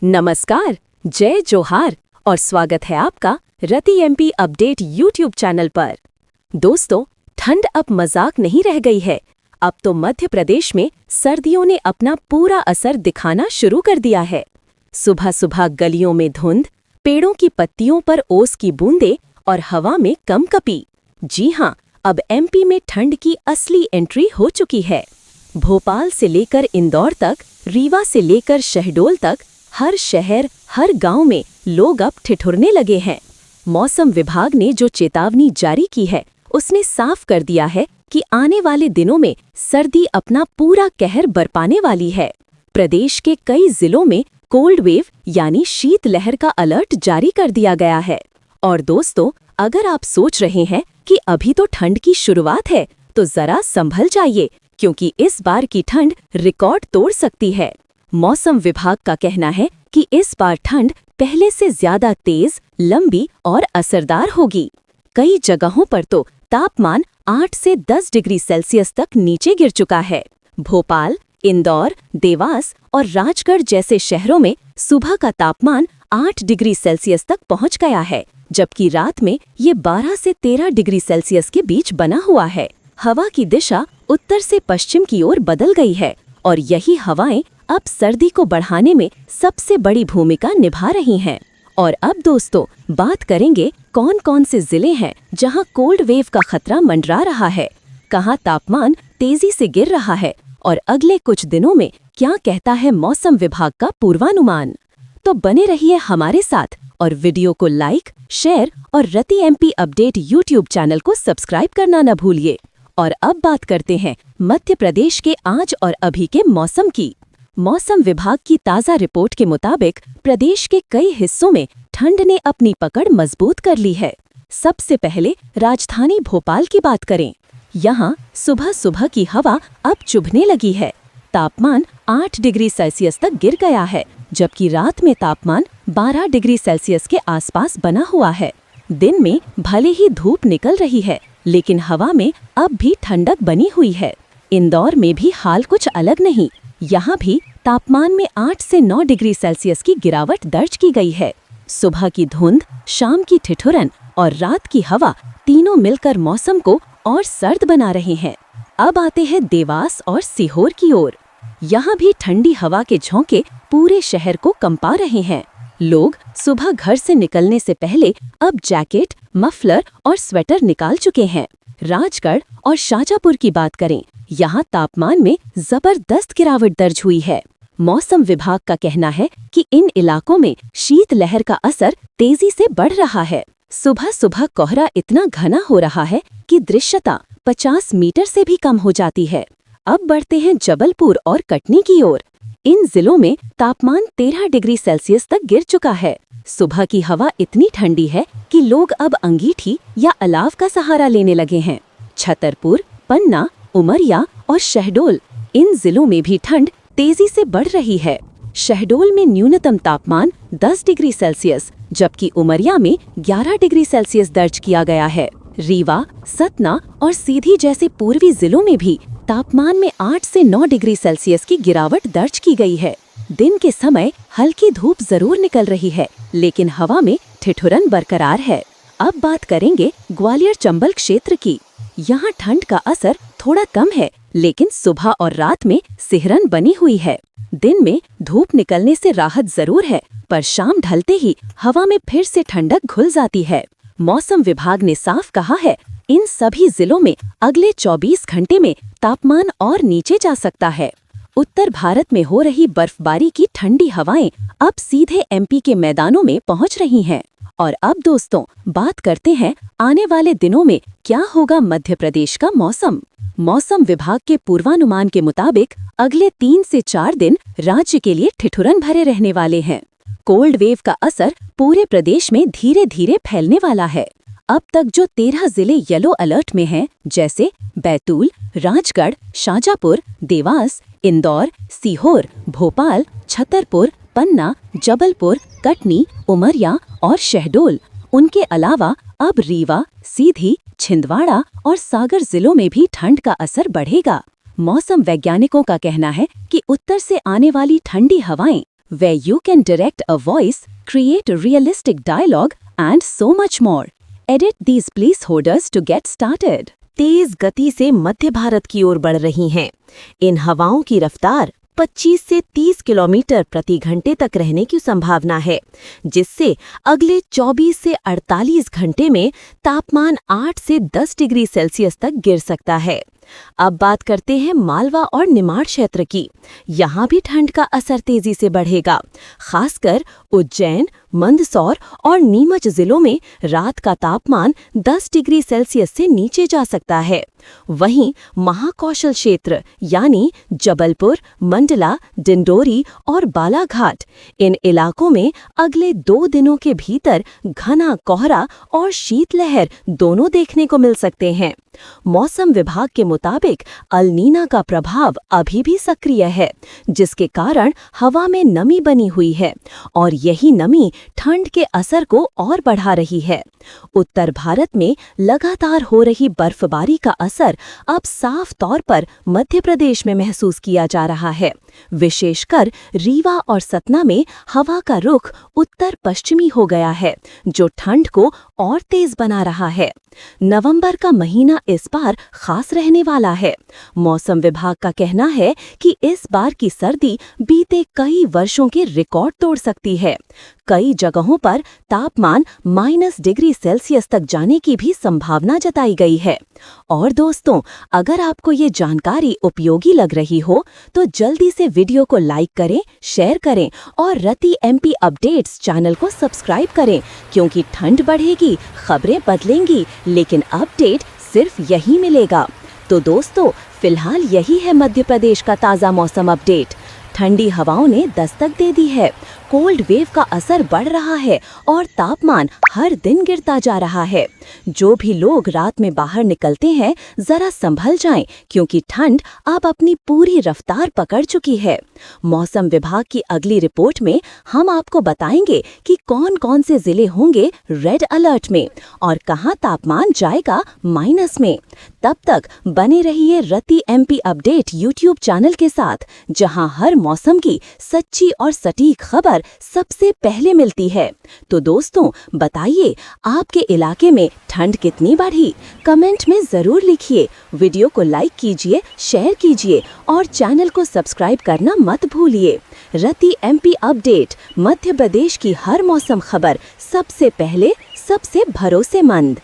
नमस्कार, जय जोहार और स्वागत है आपका रति एमपी अपडेट यूट्यूब चैनल पर। दोस्तों, ठंड अब मजाक नहीं रह गई है। अब तो मध्य प्रदेश में सर्दियों ने अपना पूरा असर दिखाना शुरू कर दिया है। सुबह सुबह गलियों में धुंध, पेड़ों की पत्तियों पर ओस की बूंदें और हवा में कंपकपी। जी हाँ, अब एमपी में ठंड की असली एंट्री हो चुकी है। भोपाल से लेकर इंदौर तक, रीवा से लेकर शहडोल तक, हर शहर हर गांव में लोग अब ठिठुरने लगे हैं। मौसम विभाग ने जो चेतावनी जारी की है, उसने साफ कर दिया है कि आने वाले दिनों में सर्दी अपना पूरा कहर बरपाने वाली है। प्रदेश के कई जिलों में कोल्ड वेव यानी शीत लहर का अलर्ट जारी कर दिया गया है। और दोस्तों, अगर आप सोच रहे हैं कि अभी तो ठंड की शुरुआत है, तो जरा संभल जाइए, क्योंकि इस बार की ठंड रिकॉर्ड तोड़ सकती है। मौसम विभाग का कहना है कि इस बार ठंड पहले से ज्यादा तेज, लंबी और असरदार होगी। कई जगहों पर तो तापमान 8 से 10 डिग्री सेल्सियस तक नीचे गिर चुका है। भोपाल, इंदौर, देवास और राजगढ़ जैसे शहरों में सुबह का तापमान 8 डिग्री सेल्सियस तक पहुंच गया है, जबकि रात में ये 12 से 13 डिग्री सेल्सियस के बीच बना हुआ है। हवा की दिशा उत्तर से पश्चिम की ओर बदल गई है और यही हवाएं अब सर्दी को बढ़ाने में सबसे बड़ी भूमिका निभा रही हैं। और अब दोस्तों, बात करेंगे कौन कौन से जिले हैं जहां कोल्ड वेव का खतरा मंडरा रहा है, कहां तापमान तेजी से गिर रहा है और अगले कुछ दिनों में क्या कहता है मौसम विभाग का पूर्वानुमान। तो बने रहिए हमारे साथ और वीडियो को लाइक, शेयर और रति एमपी अपडेट यूट्यूब चैनल को सब्सक्राइब करना न भूलिए। और अब बात करते हैं मध्य प्रदेश के आज और अभी के मौसम की। मौसम विभाग की ताज़ा रिपोर्ट के मुताबिक प्रदेश के कई हिस्सों में ठंड ने अपनी पकड़ मजबूत कर ली है। सबसे पहले राजधानी भोपाल की बात करें। यहाँ सुबह सुबह की हवा अब चुभने लगी है। तापमान 8 डिग्री सेल्सियस तक गिर गया है, जबकि रात में तापमान 12 डिग्री सेल्सियस के आसपास बना हुआ है। दिन में भले ही धूप निकल रही है, लेकिन हवा में अब भी ठंडक बनी हुई है। इंदौर में भी हाल कुछ अलग नहीं। यहाँ भी तापमान में 8 से 9 डिग्री सेल्सियस की गिरावट दर्ज की गई है। सुबह की धुंध, शाम की ठिठुरन और रात की हवा तीनों मिलकर मौसम को और सर्द बना रहे हैं। अब आते हैं देवास और सीहोर की ओर। यहाँ भी ठंडी हवा के झोंके पूरे शहर को कंपा रहे हैं। लोग सुबह घर से निकलने से पहले अब जैकेट, मफलर और स्वेटर निकाल चुके हैं। राजगढ़ और शाजापुर की बात करें, यहाँ तापमान में जबरदस्त गिरावट दर्ज हुई है। मौसम विभाग का कहना है कि इन इलाकों में शीत लहर का असर तेजी से बढ़ रहा है। सुबह सुबह कोहरा इतना घना हो रहा है कि दृश्यता 50 मीटर से भी कम हो जाती है। अब बढ़ते हैं जबलपुर और कटनी की ओर। इन जिलों में तापमान 13 डिग्री सेल्सियस तक गिर चुका है। सुबह की हवा इतनी ठंडी है कि लोग अब अंगीठी या अलाव का सहारा लेने लगे हैं। छतरपुर, पन्ना, उमरिया और शहडोल, इन जिलों में भी ठंड तेजी से बढ़ रही है। शहडोल में न्यूनतम तापमान 10 डिग्री सेल्सियस, जबकि उमरिया में 11 डिग्री सेल्सियस दर्ज किया गया है। रीवा, सतना और सीधी जैसे पूर्वी जिलों में भी तापमान में 8 से 9 डिग्री सेल्सियस की गिरावट दर्ज की गई है। दिन के समय हल्की धूप जरूर निकल रही है, लेकिन हवा में ठिठुरन बरकरार है। अब बात करेंगे ग्वालियर चंबल क्षेत्र की। यहाँ ठंड का असर थोड़ा कम है, लेकिन सुबह और रात में सिहरन बनी हुई है। दिन में धूप निकलने से राहत जरूर है, पर शाम ढलते ही हवा में फिर से ठंडक घुल जाती है। मौसम विभाग ने साफ कहा है, इन सभी जिलों में अगले 24 घंटे में तापमान और नीचे जा सकता है। उत्तर भारत में हो रही बर्फबारी की ठंडी हवाएं अब सीधे एमपी के मैदानों में पहुंच रही हैं। और अब दोस्तों, बात करते हैं आने वाले दिनों में क्या होगा मध्य प्रदेश का मौसम। मौसम विभाग के पूर्वानुमान के मुताबिक अगले 3 से 4 दिन राज्य के लिए ठिठुरन भरे रहने वाले हैं। कोल्ड वेव का असर पूरे प्रदेश में धीरे धीरे फैलने वाला है। अब तक जो 13 जिले येलो अलर्ट में हैं, जैसे बैतूल, राजगढ़, शाजापुर, देवास, इंदौर, सीहोर, भोपाल, छतरपुर, पन्ना, जबलपुर, कटनी, उमरिया और शहडोल, उनके अलावा अब रीवा, सीधी, छिंदवाड़ा और सागर जिलों में भी ठंड का असर बढ़ेगा। मौसम वैज्ञानिकों का कहना है कि उत्तर से आने वाली ठंडी हवाएं where you can direct a voice, create a realistic dialogue, and so much more. Edit these placeholders to get started. तेज गति से मध्य भारत की ओर बढ़ रही हैं। इन हवाओं की रफ्तार 25 से 30 किलोमीटर प्रति घंटे तक रहने की संभावना है, जिससे अगले 24 से 48 घंटे में तापमान 8 से 10 डिग्री सेल्सियस तक गिर सकता है। अब बात करते हैं मालवा और निमाड़ क्षेत्र की। यहाँ भी ठंड का असर तेजी से बढ़ेगा। खासकर उज्जैन, मंदसौर और नीमच जिलों में रात का तापमान 10 डिग्री सेल्सियस से नीचे जा सकता है। वहीं महाकौशल क्षेत्र यानी जबलपुर, मंडला, डिंडोरी और बालाघाट, इन इलाकों में अगले 2 दिनों के भीतर घना कोहरा और शीतलहर दोनों देखने को मिल सकते हैं। मौसम विभाग के मुताबिक अल नीना का प्रभाव अभी भी सक्रिय है, जिसके कारण हवा में नमी बनी हुई है और यही नमी ठंड के असर को और बढ़ा रही है। उत्तर भारत में लगातार हो रही बर्फबारी का असर अब साफ तौर पर मध्य प्रदेश में महसूस किया जा रहा है। विशेषकर रीवा और सतना में हवा का रुख उत्तर पश्चिमी हो गया है, जो ठंड को और तेज बना रहा है। नवंबर का महीना इस बार खास रहने वाला है। मौसम विभाग का कहना है कि इस बार की सर्दी बीते कई वर्षों के रिकॉर्ड तोड़ सकती है। कई जगहों पर तापमान -, डिग्री सेल्सियस तक जाने की भी संभावना जताई गई है। और दोस्तों, अगर आपको ये जानकारी उपयोगी लग रही हो तो जल्दी से वीडियो को लाइक करें, शेयर करें और रति एमपी अपडेट्स चैनल को सब्सक्राइब करें, क्योंकि ठंड बढ़ेगी, खबरें बदलेंगी, लेकिन अपडेट सिर्फ यही मिलेगा। तो दोस्तों, फिलहाल यही है मध्य प्रदेश का ताज़ा मौसम अपडेट। ठंडी हवाओं ने दस्तक दे दी है, कोल्ड वेव का असर बढ़ रहा है और तापमान हर दिन गिरता जा रहा है। जो भी लोग रात में बाहर निकलते हैं, जरा संभल जाएं, क्योंकि ठंड अब अपनी पूरी रफ्तार पकड़ चुकी है। मौसम विभाग की अगली रिपोर्ट में हम आपको बताएंगे कि कौन कौन से जिले होंगे रेड अलर्ट में और कहां तापमान जाएगा माइनस में। तब तक बने रहिए रति एमपी अपडेट यूट्यूब चैनल के साथ, जहां हर मौसम की सच्ची और सटीक खबर सबसे पहले मिलती है। तो दोस्तों, बताइए, आपके इलाके में ठंड कितनी बढ़ी? कमेंट में जरूर लिखिए। वीडियो को लाइक कीजिए, शेयर कीजिए और चैनल को सब्सक्राइब करना मत भूलिए। रति एमपी अपडेट, मध्य प्रदेश की हर मौसम खबर सबसे पहले, सबसे भरोसेमंद।